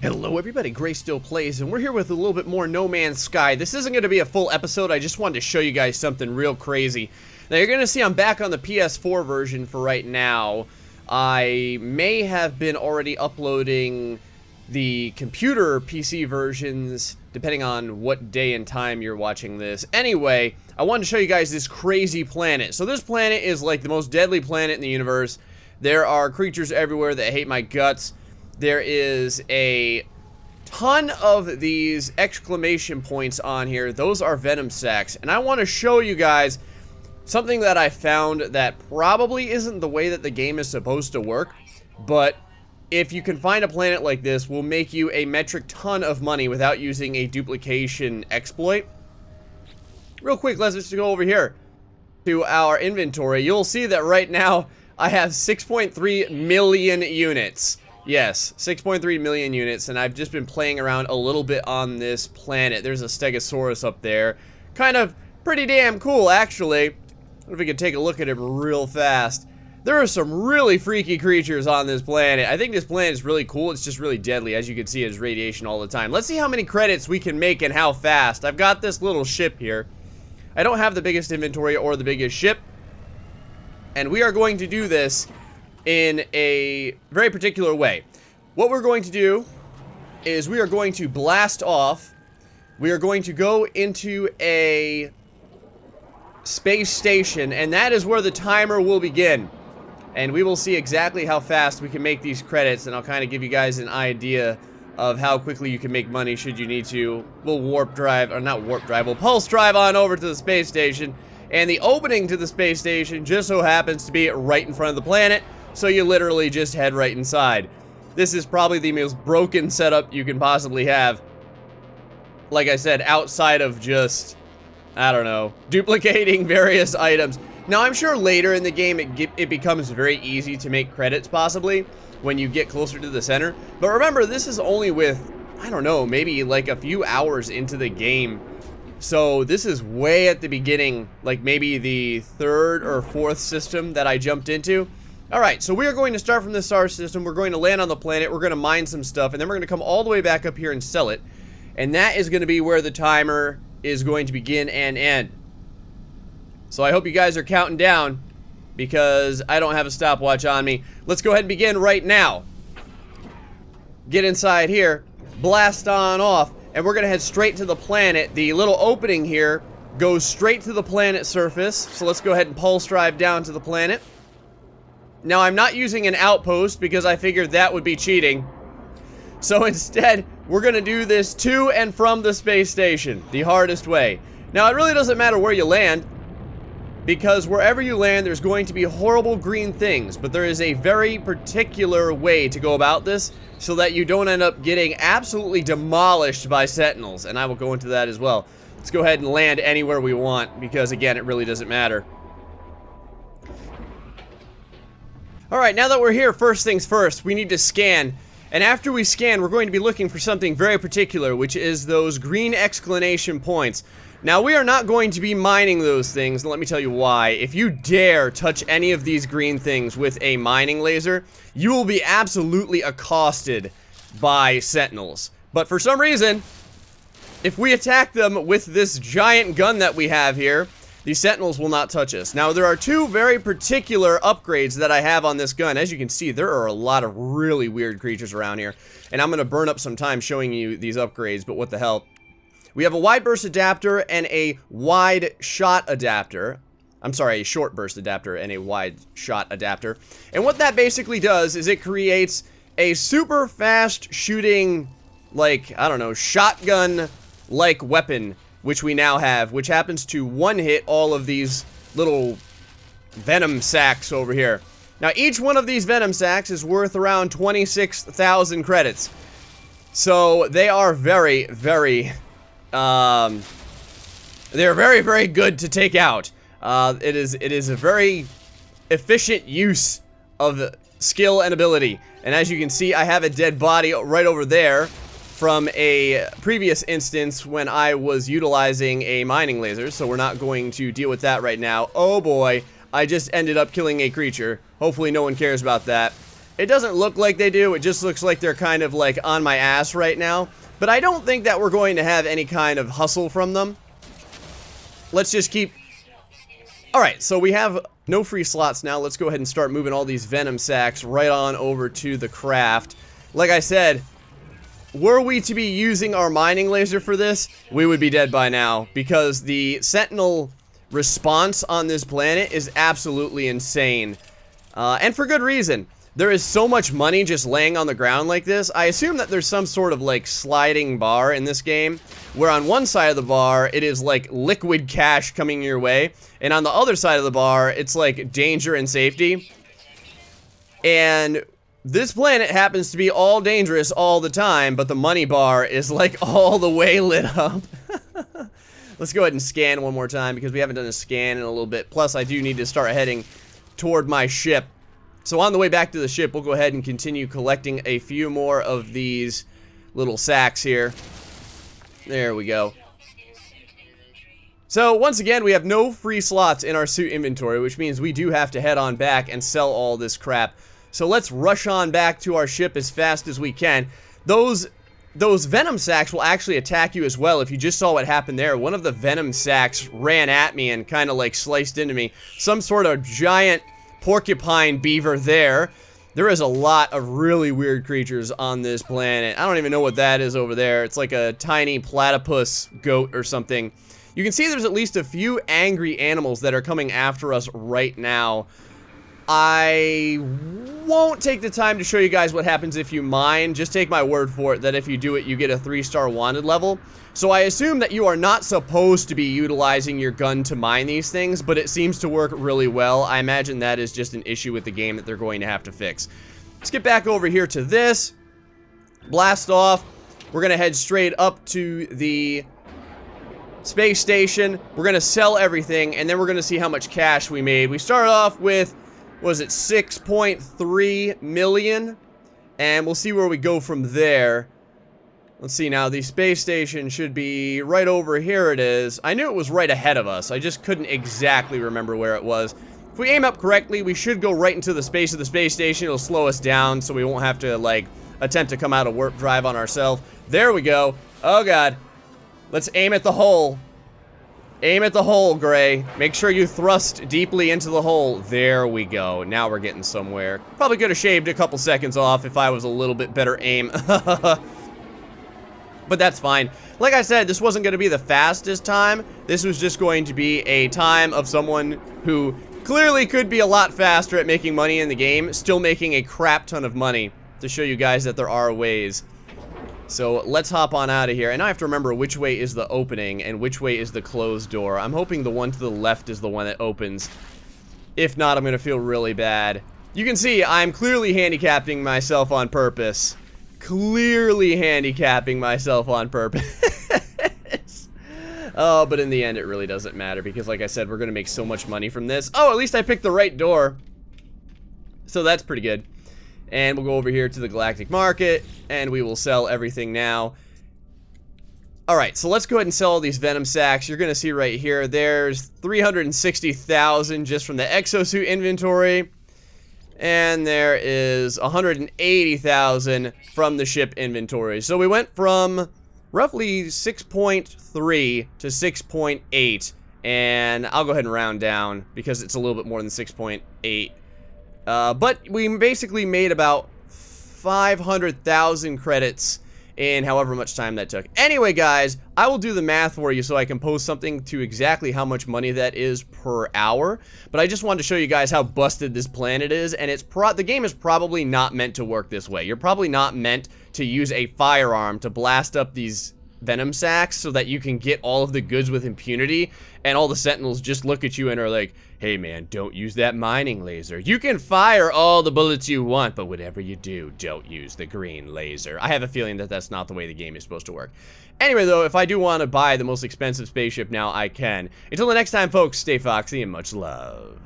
Hello everybody, GrayStillPlays, and we're here with a little bit more No Man's Sky. This isn't going to be a full episode, I just wanted to show you guys something real crazy. Now you're going to see I'm back on the PS4 version for right now. I may have been already uploading the computer PC versions, depending on what day and time you're watching this. Anyway, I wanted to show you guys this crazy planet. So this planet is like the most deadly planet in the universe. There are creatures everywhere that hate my guts. There is a ton of these exclamation points on here. Those are venom sacs. And I want to show you guys something that I found that probably isn't the way that the game is supposed to work. But if you can find a planet like this, will make you a metric ton of money without using a duplication exploit. Real quick, let's just go over here to our inventory. You'll see that right now I have 6.3 million units. Yes, 6.3 million units, and I've just been playing around a little bit on this planet. There's a stegosaurus up there. Kind of pretty damn cool, actually. I wonder if we could take a look at him real fast. There are some really freaky creatures on this planet. I think this planet is really cool. It's just really deadly. As you can see, it's radiation all the time. Let's see how many credits we can make and how fast. I've got this little ship here. I don't have the biggest inventory or the biggest ship. And we are going to do this in a very particular way. What we're going to do is we are going to blast off. We are going to go into a space station, and that is where the timer will begin. And we will see exactly how fast we can make these credits, and I'll kind of give you guys an idea of how quickly you can make money should you need to. We'll warp drive, or not warp drive, we'll pulse drive on over to the space station. And the opening to the space station just so happens to be right in front of the planet. So you literally just head right inside. This is probably the most broken setup you can possibly have. Like I said, outside of just, I don't know, duplicating various items. Now, I'm sure later in the game it becomes very easy to make credits, possibly, when you get closer to the center. But remember, this is only with, I don't know, maybe like a few hours into the game. So this is way at the beginning, like maybe the third or fourth system that I jumped into. Alright, so we are going to start from the star system. We're going to land on the planet. We're going to mine some stuff. And then we're going to come all the way back up here and sell it. And that is going to be where the timer is going to begin and end. So I hope you guys are counting down, because I don't have a stopwatch on me. Let's go ahead and begin right now. Get inside here. Blast on off. And we're going to head straight to the planet. The little opening here goes straight to the planet surface. So let's go ahead and pulse drive down to the planet. Now, I'm not using an outpost because I figured that would be cheating. So instead, we're going to do this to and from the space station, the hardest way. Now, it really doesn't matter where you land, because wherever you land, there's going to be horrible green things. But there is a very particular way to go about this so that you don't end up getting absolutely demolished by sentinels. And I will go into that as well. Let's go ahead and land anywhere we want, because again, it really doesn't matter. Alright, now that we're here, first things first, we need to scan. And after we scan, we're going to be looking for something very particular, which is those green exclamation points. Now, we are not going to be mining those things, and let me tell you why. If you dare touch any of these green things with a mining laser, you will be absolutely accosted by sentinels. But for some reason, if we attack them with this giant gun that we have here, the sentinels will not touch us. Now, there are two very particular upgrades that I have on this gun. As you can see, there are a lot of really weird creatures around here. And I'm going to burn up some time showing you these upgrades, but what the hell. We have a wide burst adapter and a wide shot adapter. I'm sorry, a short burst adapter and a wide shot adapter. And what that basically does is it creates a super fast shooting, like, I don't know, shotgun-like weapon, which we now have, which happens to one-hit all of these little venom sacs over here. Now, each one of these venom sacs is worth around 26,000 credits. So, they are very, very, they're very, very good to take out. It is a very efficient use of skill and ability. And as you can see, I have a dead body right over there from a previous instance when I was utilizing a mining laser, so we're not going to deal with that right now. Oh boy, I just ended up killing a creature. Hopefully no one cares about that. It doesn't look like they do. It just looks like they're kind of like on my ass right now. But I don't think that we're going to have any kind of hustle from them. Let's just keep... Alright, so we have no free slots now. Let's go ahead and start moving all these venom sacs right on over to the craft. Like I said, were we to be using our mining laser for this, we would be dead by now. Because the sentinel response on this planet is absolutely insane. And for good reason. There is so much money just laying on the ground like this. I assume that there's some sort of like sliding bar in this game, where on one side of the bar it is like liquid cash coming your way, and on the other side of the bar it's like danger and safety. And this planet happens to be all dangerous all the time, but the money bar is like all the way lit up. Let's go ahead and scan one more time because we haven't done a scan in a little bit. Plus I do need to start heading toward my ship. So on the way back to the ship, we'll go ahead and continue collecting a few more of these little sacks here. There we go. So once again, we have no free slots in our suit inventory, which means we do have to head on back and sell all this crap. So let's rush on back to our ship as fast as we can. Those venom sacs will actually attack you as well. If you just saw what happened there, one of the venom sacs ran at me and kind of like sliced into me. Some sort of giant porcupine beaver there. There is a lot of really weird creatures on this planet. I don't even know what that is over there. It's like a tiny platypus goat or something. You can see there's at least a few angry animals that are coming after us right now. I won't take the time to show you guys what happens if you mine. Just take my word for it that if you do it, you get a 3-star wanted level. So I assume that you are not supposed to be utilizing your gun to mine these things, but it seems to work really well. I imagine that is just an issue with the game that they're going to have to fix. Let's get back over here to this. Blast off. We're going to head straight up to the space station. We're going to sell everything, and then we're going to see how much cash we made. We started off with... was it 6.3 million? And we'll see where we go from there. Let's see now, the space station should be right over here. It is. I knew it was right ahead of us. I just couldn't exactly remember where it was. If we aim up correctly, we should go right into the space of the space station. It'll slow us down so we won't have to, like, attempt to come out of warp drive on ourselves. There we go. Oh, God. Let's aim at the hole. Aim at the hole, Gray. Make sure you thrust deeply into the hole. There we go. Now we're getting somewhere. Probably could have shaved a couple seconds off if I was a little bit better aim. But that's fine. Like I said, this wasn't going to be the fastest time. This was just going to be a time of someone who clearly could be a lot faster at making money in the game, still making a crap ton of money, to show you guys that there are ways. So let's hop on out of here. And I have to remember which way is the opening and which way is the closed door. I'm hoping the one to the left is the one that opens. If not, I'm going to feel really bad. You can see I'm clearly handicapping myself on purpose. Clearly handicapping myself on purpose. Oh, but in the end, it really doesn't matter because, like I said, we're going to make so much money from this. Oh, at least I picked the right door. So that's pretty good. And we'll go over here to the Galactic Market, and we will sell everything now. Alright, so let's go ahead and sell all these Venom Sacs. You're going to see right here, there's 360,000 just from the exosuit inventory. And there is 180,000 from the ship inventory. So we went from roughly 6.3 to 6.8. And I'll go ahead and round down because it's a little bit more than 6.8. But we basically made about 500,000 credits in however much time that took. Anyway, guys, I will do the math for you so I can post something to exactly how much money that is per hour. But I just wanted to show you guys how busted this planet is, and the game is probably not meant to work this way. You're probably not meant to use a firearm to blast up these venom sacs so that you can get all of the goods with impunity, and all the sentinels just look at you and are like, hey man, don't use that mining laser. You can fire all the bullets you want, but whatever you do, don't use the green laser. I have a feeling that that's not the way the game is supposed to work. Anyway, though, if I do want to buy the most expensive spaceship now, I can. Until the next time, folks, stay foxy and much love.